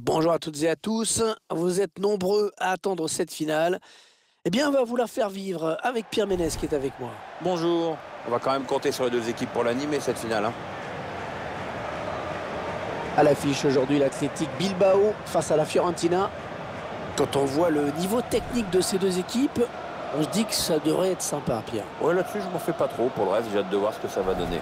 Bonjour à toutes et à tous. Vous êtes nombreux à attendre cette finale. Eh bien, on va vous la faire vivre avec Pierre Ménès qui est avec moi. Bonjour. On va quand même compter sur les deux équipes pour l'animer cette finale, hein. À l'affiche aujourd'hui, l'Athletic Bilbao face à la Fiorentina. Quand on voit le niveau technique de ces deux équipes, on se dit que ça devrait être sympa, Pierre. Ouais, là-dessus, je m'en fais pas trop. Pour le reste, j'ai hâte de voir ce que ça va donner.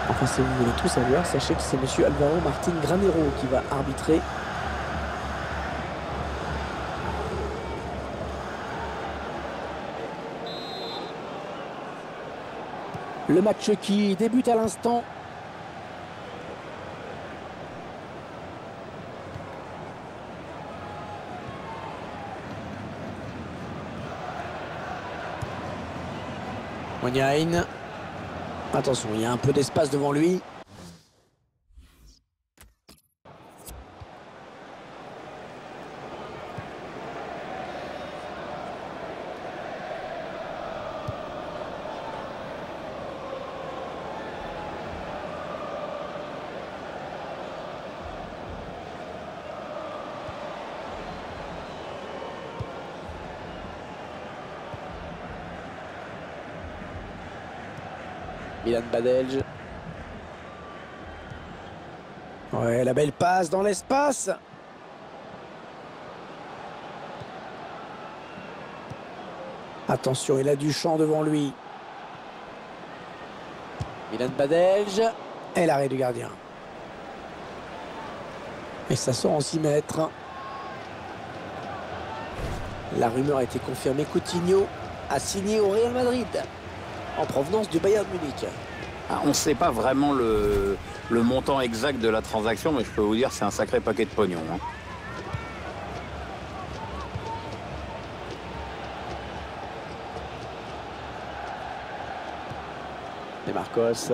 Enfin, si vous voulez tout savoir, sachez que c'est monsieur Alvaro Martin Granero qui va arbitrer. Le match qui débute à l'instant. Moignain. Attention, il y a un peu d'espace devant lui. Milan Badelj. Ouais, la belle passe dans l'espace. Attention, il a du champ devant lui. Milan Badelj. Et l'arrêt du gardien. Et ça sort en 6 mètres. La rumeur a été confirmée. Coutinho a signé au Real Madrid en provenance du Bayern Munich. Ah, on ne sait pas vraiment le montant exact de la transaction, mais je peux vous dire que c'est un sacré paquet de pognon, hein. Et Marcos.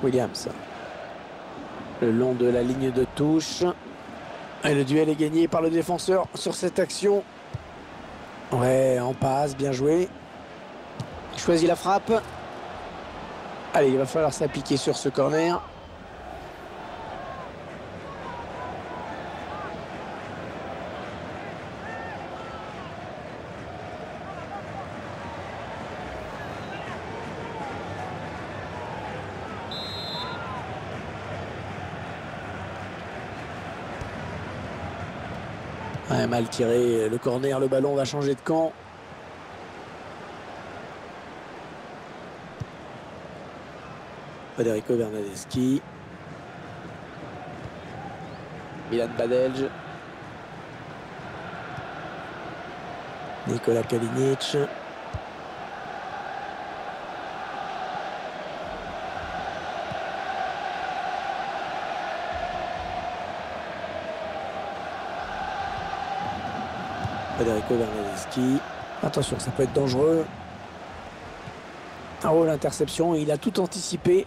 Williams. Le long de la ligne de touche. Et le duel est gagné par le défenseur sur cette action. Ouais, en passe, bien joué. Il choisit la frappe. Allez, il va falloir s'appliquer sur ce corner. Ouais, mal tiré le corner, le ballon va changer de camp. Federico Bernardeschi. Milan Badelj. Nikola Kalinic. Federico Bernardeschi. Attention, ça peut être dangereux. Oh, l'interception, il a tout anticipé.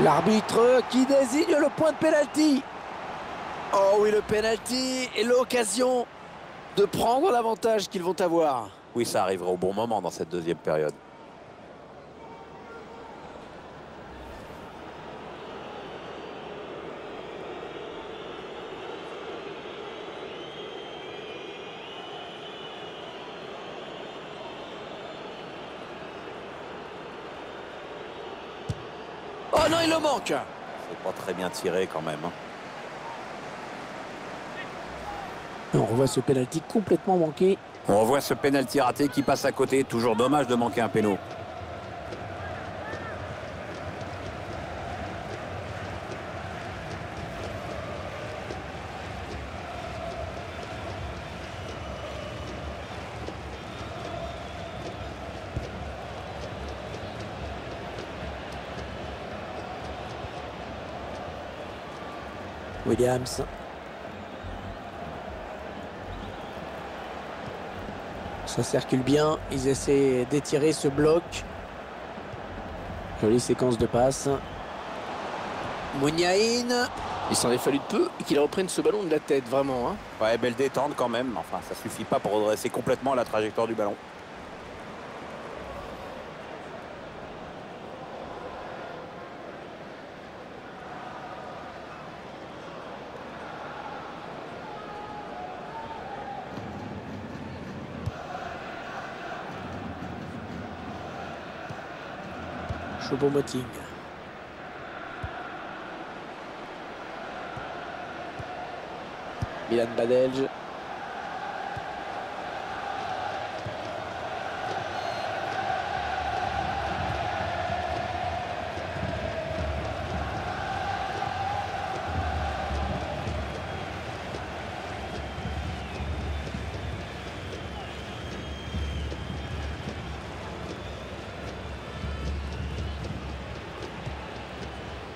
L'arbitre qui désigne le point de pénalty. Oh oui, le pénalty et l'occasion de prendre l'avantage qu'ils vont avoir. Oui, ça arrivera au bon moment dans cette deuxième période. Oh non, il le manque. C'est pas très bien tiré quand même. On revoit ce pénalty complètement manqué. On revoit ce pénalty raté qui passe à côté. Toujours dommage de manquer un péno. Williams. Ça circule bien. Ils essaient d'étirer ce bloc. Jolie séquence de passe. Mouniaïn. Il s'en est fallu de peu qu'il reprenne ce ballon de la tête, vraiment. Hein. Ouais, belle détente quand même. Enfin, ça suffit pas pour redresser complètement la trajectoire du ballon. Choupo-Moting. Milan Badelj.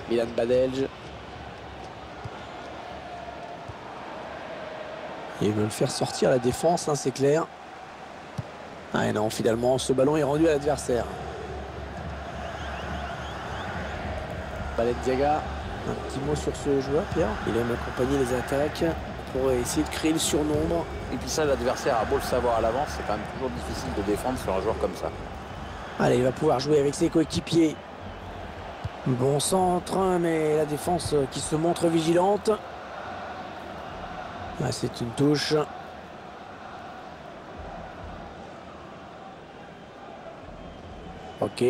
Milan Badelj. Ils veulent faire sortir la défense, hein, c'est clair. Ah et non, finalement, ce ballon est rendu à l'adversaire. Balenciaga, un petit mot sur ce joueur, Pierre. Il aime accompagner les attaques pour essayer de créer le surnombre. Et puis ça, l'adversaire a beau le savoir à l'avance, c'est quand même toujours difficile de défendre sur un joueur comme ça. Allez, il va pouvoir jouer avec ses coéquipiers. Bon centre, mais la défense qui se montre vigilante. Ah, c'est une touche. Ok.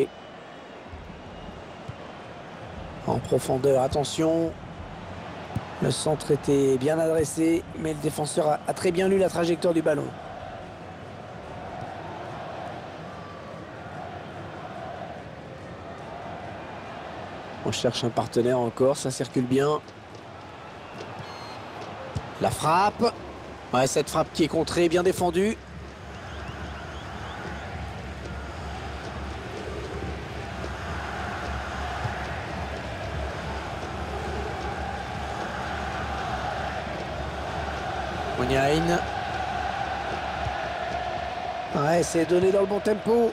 En profondeur, attention. Le centre était bien adressé, mais le défenseur a très bien lu la trajectoire du ballon. On cherche un partenaire encore, ça circule bien. La frappe. Ouais, cette frappe qui est contrée, bien défendue. Mouniaïn. Ouais, c'est donné dans le bon tempo.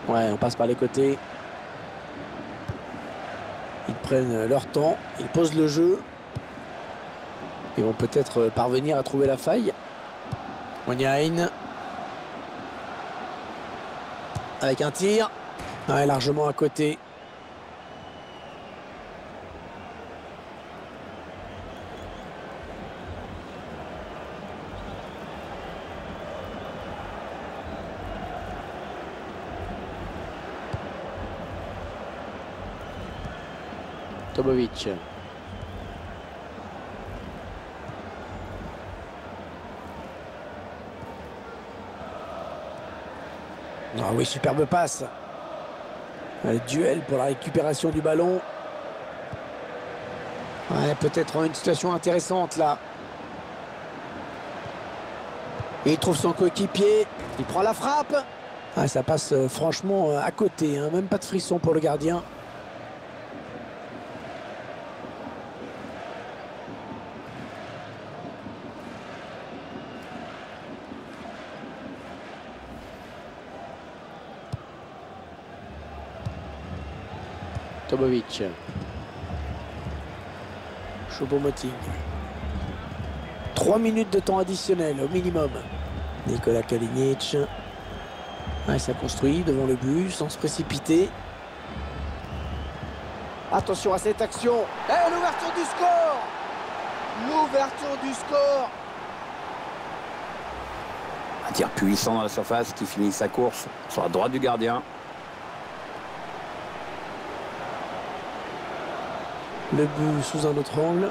Ouais, on passe par les côtés. Ils prennent leur temps, ils posent le jeu. Ils vont peut-être parvenir à trouver la faille. Mouniaïn. Avec un tir. Ouais, largement à côté. Tobovic. Ah oui, superbe passe. Le duel pour la récupération du ballon. Ouais, peut-être une situation intéressante là. Et il trouve son coéquipier. Il prend la frappe. Ah, ça passe franchement à côté, hein. Même pas de frisson pour le gardien. Tobovic. Choupo-Moting. 3 minutes de temps additionnel au minimum. Nikola Kalinic. Ouais, ça construit devant le but sans se précipiter. Attention à cette action. Et l'ouverture du score. L'ouverture du score. Un tir puissant dans la surface qui finit sa course sur la droite du gardien. Le but sous un autre angle.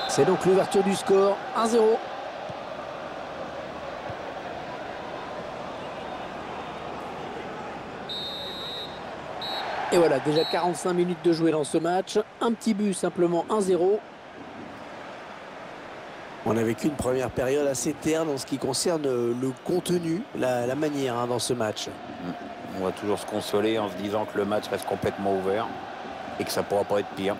C'est donc l'ouverture du score, 1-0. Et voilà, déjà 45 minutes de jouer dans ce match. Un petit but, simplement 1-0. On a vécu une première période assez terne en ce qui concerne le contenu, la manière dans ce match. On va toujours se consoler en se disant que le match reste complètement ouvert et que ça ne pourra pas être pire.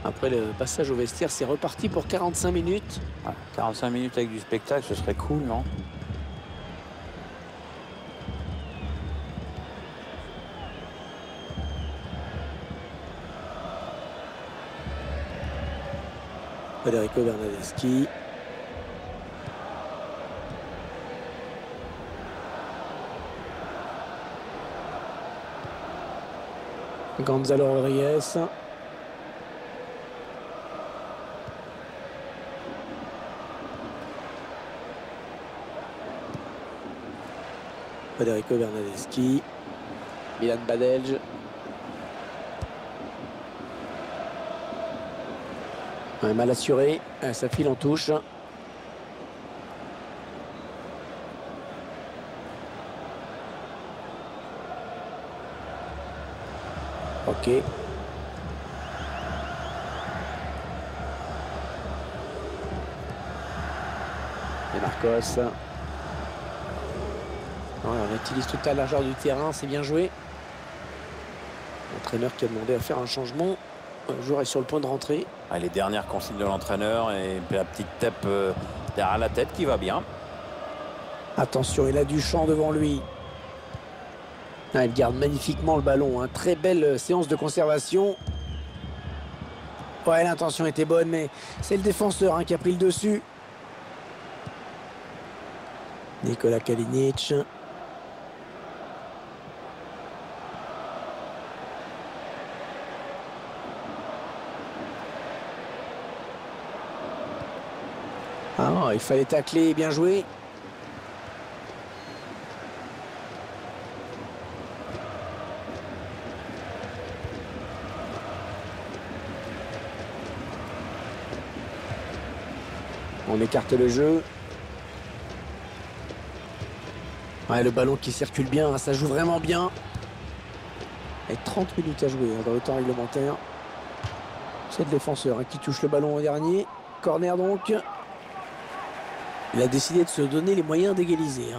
Après le passage au vestiaire, c'est reparti pour 45 minutes. Ah, 45 minutes avec du spectacle, ce serait cool, non? Federico Bernardeschi. Gonzalo Rodriguez. Federico Bernardeschi. Milan Badelj. Ouais, mal assuré, ça file en touche. Ok. Et Marcos. Ouais, on utilise toute la largeur du terrain, c'est bien joué. L'entraîneur qui a demandé à faire un changement. Le joueur est sur le point de rentrer. Ah, les dernières consignes de l'entraîneur et la petite tape derrière la tête qui va bien. Attention, il a du champ devant lui. Ah, il garde magnifiquement le ballon. Hein. Très belle séance de conservation. Ouais, l'intention était bonne, mais c'est le défenseur qui a pris le dessus. Nikola Kalinic. Ah, il fallait tacler, bien joué. On écarte le jeu. Ouais, le ballon qui circule bien, ça joue vraiment bien. Et 30 minutes à jouer dans le temps réglementaire. C'est le défenseur qui touche le ballon au dernier. Corner donc. Il a décidé de se donner les moyens d'égaliser.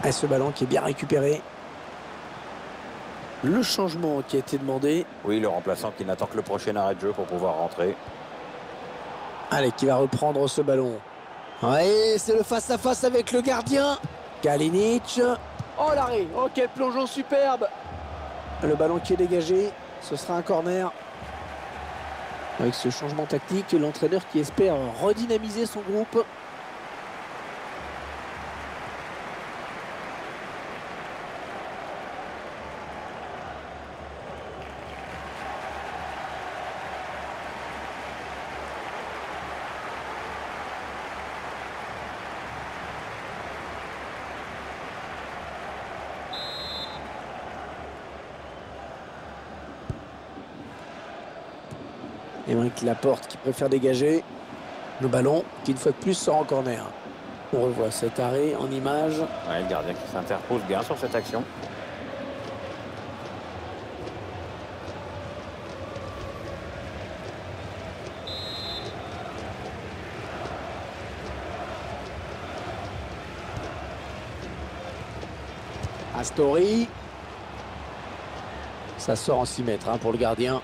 Et ce ballon qui est bien récupéré. Le changement qui a été demandé. Oui, le remplaçant qui n'attend que le prochain arrêt de jeu pour pouvoir rentrer. Allez, qui va reprendre ce ballon. Ouais, c'est le face-à-face avec le gardien. Kalinic. Oh, l'arrêt. Oh, quel plongeon superbe. Le ballon qui est dégagé. Ce sera un corner. Avec ce changement tactique, l'entraîneur qui espère redynamiser son groupe. Aymeric Laporte qui préfère dégager le ballon qui une fois de plus sort en corner. On revoit cet arrêt en image. Ouais, le gardien qui s'interpose bien sur cette action. Astori. Ça sort en 6 mètres pour le gardien.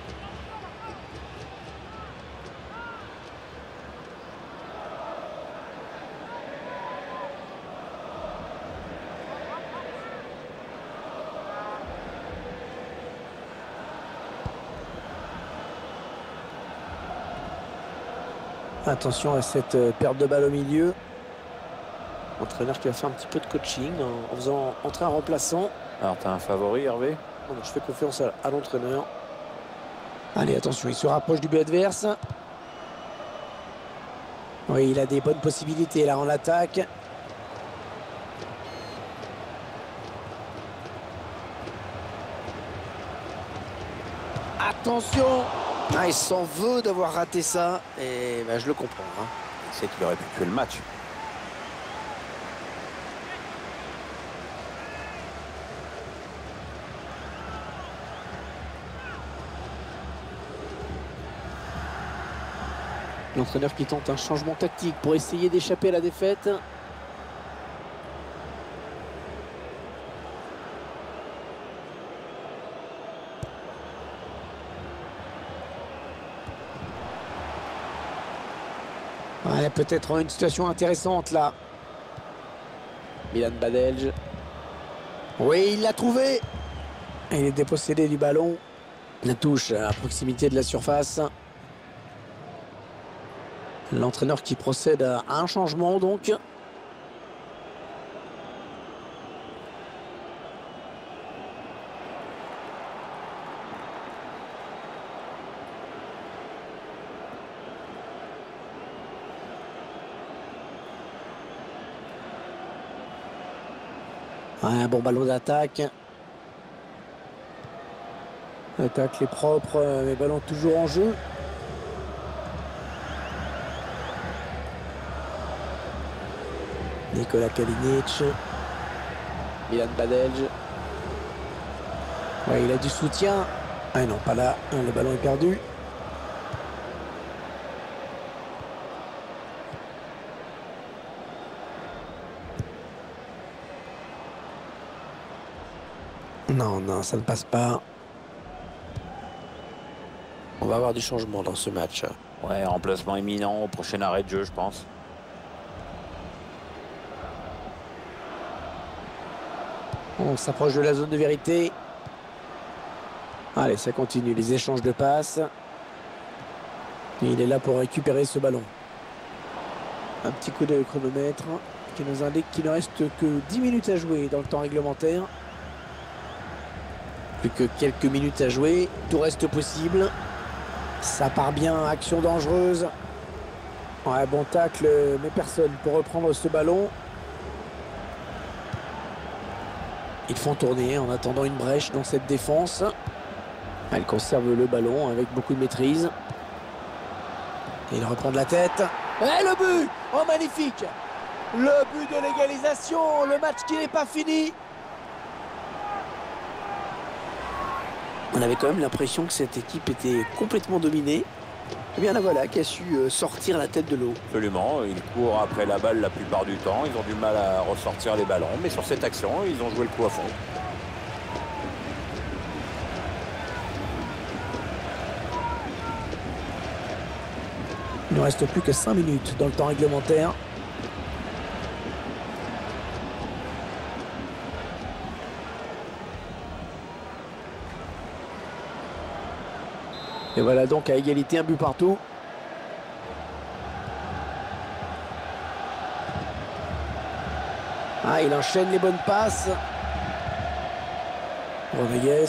Attention à cette perte de balle au milieu. Entraîneur qui va faire un petit peu de coaching en faisant entrer un remplaçant. Alors, tu as un favori, Hervé? Donc, je fais confiance à l'entraîneur. Allez, attention, il se rapproche du but adverse. Oui, il a des bonnes possibilités là en attaque. Attention! Ah, il s'en veut d'avoir raté ça. Et ben, je le comprends. Il sait qu'il aurait pu tuer le match. L'entraîneur qui tente un changement tactique pour essayer d'échapper à la défaite. Ouais, peut-être une situation intéressante là. Milan Badelj. Oui, il l'a trouvé. Il est dépossédé du ballon. La touche à proximité de la surface. L'entraîneur qui procède à un changement donc. Un bon ballon d'attaque. L'attaque est propre, mais ballon toujours en jeu. Nikola Kalinic. Milan Badelj. Ouais, il a du soutien. Ah non, pas là. Le ballon est perdu. Non, non, ça ne passe pas. On va avoir du changement dans ce match. Ouais, remplacement imminent au prochain arrêt de jeu, je pense. On s'approche de la zone de vérité. Allez, ça continue, les échanges de passes. Et il est là pour récupérer ce ballon. Un petit coup de chronomètre qui nous indique qu'il ne reste que 10 minutes à jouer dans le temps réglementaire. Plus que quelques minutes à jouer, tout reste possible. Ça part bien, action dangereuse. Ouais, bon tacle, mais personne pour reprendre ce ballon. Ils font tourner en attendant une brèche dans cette défense. Elle conserve le ballon avec beaucoup de maîtrise. Et il reprend de la tête. Et le but! Oh, magnifique! Le but de l'égalisation, le match qui n'est pas fini. On avait quand même l'impression que cette équipe était complètement dominée. Et bien la voilà qui a su sortir la tête de l'eau. Absolument, ils courent après la balle la plupart du temps. Ils ont du mal à ressortir les ballons. Mais sur cette action, ils ont joué le coup à fond. Il ne reste plus que 5 minutes dans le temps réglementaire. Et voilà donc à égalité, un but partout. Ah, il enchaîne les bonnes passes. Rodriguez.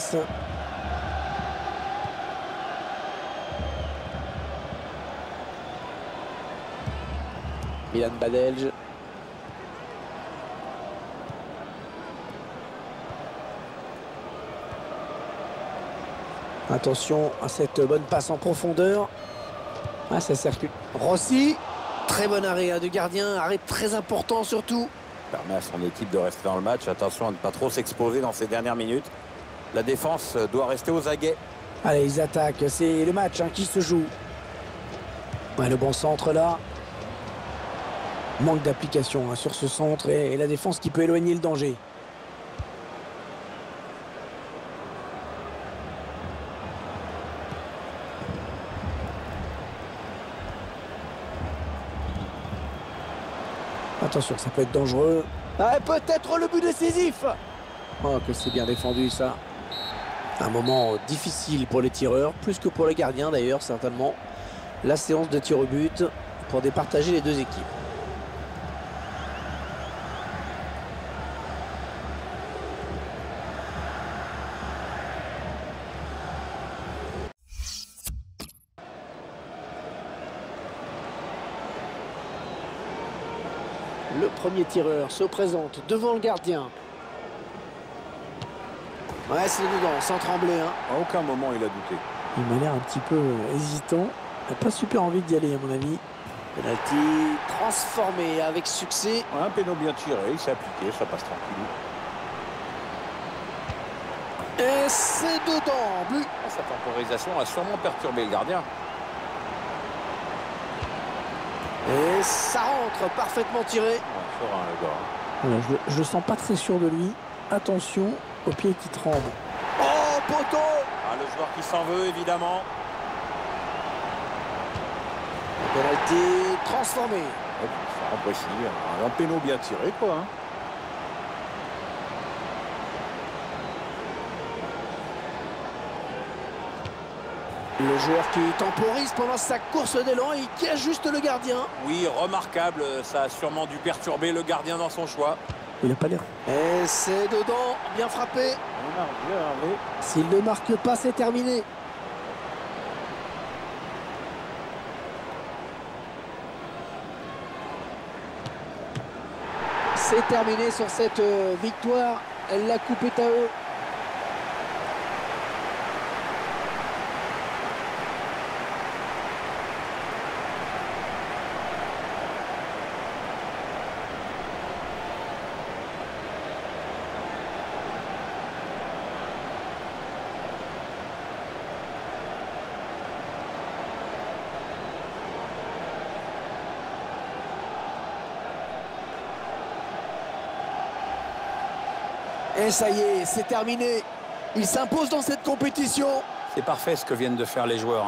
Milan Badelj. Attention à cette bonne passe en profondeur. Ah, ça circule. Rossi. Très bon arrêt de gardien. Arrêt très important surtout. Permet à son équipe de rester dans le match. Attention à ne pas trop s'exposer dans ces dernières minutes. La défense doit rester aux aguets. Allez, ils attaquent. C'est le match qui se joue. Ouais, le bon centre là. Manque d'application sur ce centre et la défense qui peut éloigner le danger. Attention, ça peut être dangereux. Ah, peut-être le but décisif. Oh, que c'est bien défendu ça. Un moment difficile pour les tireurs, plus que pour les gardiens d'ailleurs, certainement. La séance de tir au but pour départager les deux équipes. Le premier tireur se présente devant le gardien. Ouais, c'est dedans, sans trembler. À aucun moment il a douté. Il m'a l'air un petit peu hésitant. Il n'a pas super envie d'y aller, à mon avis. Penalty transformé avec succès. Un péno bien tiré, il s'est appliqué, ça passe tranquille. Et c'est dedans, but. Sa temporisation a sûrement perturbé le gardien. Et ça rentre, parfaitement tiré. Ouais, serein, le gars. Voilà, je le sens pas très sûr de lui. Attention aux pieds qui tremblent. Oh, poteau! Ah, le joueur qui s'en veut, évidemment. Penalty transformé. Ouais, ça apprécie. Un péno bien tiré, quoi. Le joueur qui temporise pendant sa course d'élan et qui ajuste le gardien. Oui, remarquable. Ça a sûrement dû perturber le gardien dans son choix. Il n'a pas l'air. Et c'est dedans, bien frappé. S'il ne marque pas, c'est terminé. C'est terminé sur cette victoire. La coupe est à eux. Et ça y est, c'est terminé. Il s'impose dans cette compétition. C'est parfait ce que viennent de faire les joueurs.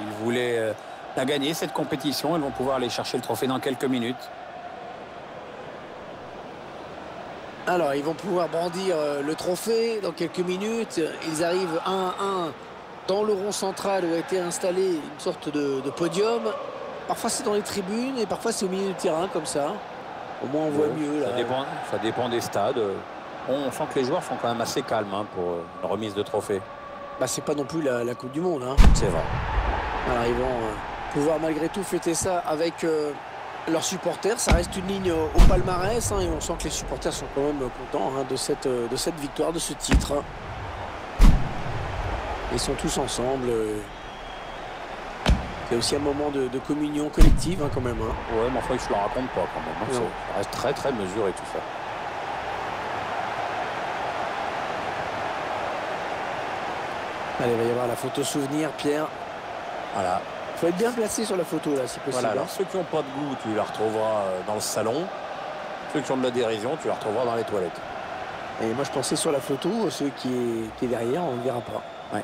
Ils voulaient la gagner, cette compétition. Ils vont pouvoir aller chercher le trophée dans quelques minutes. Alors, ils vont pouvoir brandir le trophée dans quelques minutes. Ils arrivent 1-1 dans le rond central où a été installé une sorte de podium. Parfois, c'est dans les tribunes et parfois, c'est au milieu du terrain comme ça. Au moins, on voit mieux. Là. Ça dépend des stades. On sent que les joueurs sont quand même assez calmes pour une remise de trophée. Bah, c'est pas non plus la Coupe du Monde. C'est vrai. Alors, ils vont pouvoir malgré tout fêter ça avec leurs supporters. Ça reste une ligne au palmarès. Et on sent que les supporters sont quand même contents de cette victoire, de ce titre. Ils sont tous ensemble. C'est aussi un moment de communion collective quand même. Ouais, mais enfin, ils ne se le racontent pas quand même. Ça reste très très mesuré tout ça. Allez, il va y avoir la photo souvenir, Pierre. Voilà. Il faut être bien placé sur la photo, là, si possible. Voilà, alors ceux qui n'ont pas de goût, tu les retrouveras dans le salon. Ceux qui ont de la dérision, tu les retrouveras dans les toilettes. Et moi, je pensais sur la photo, celui qui est derrière, on ne le verra pas. Ouais.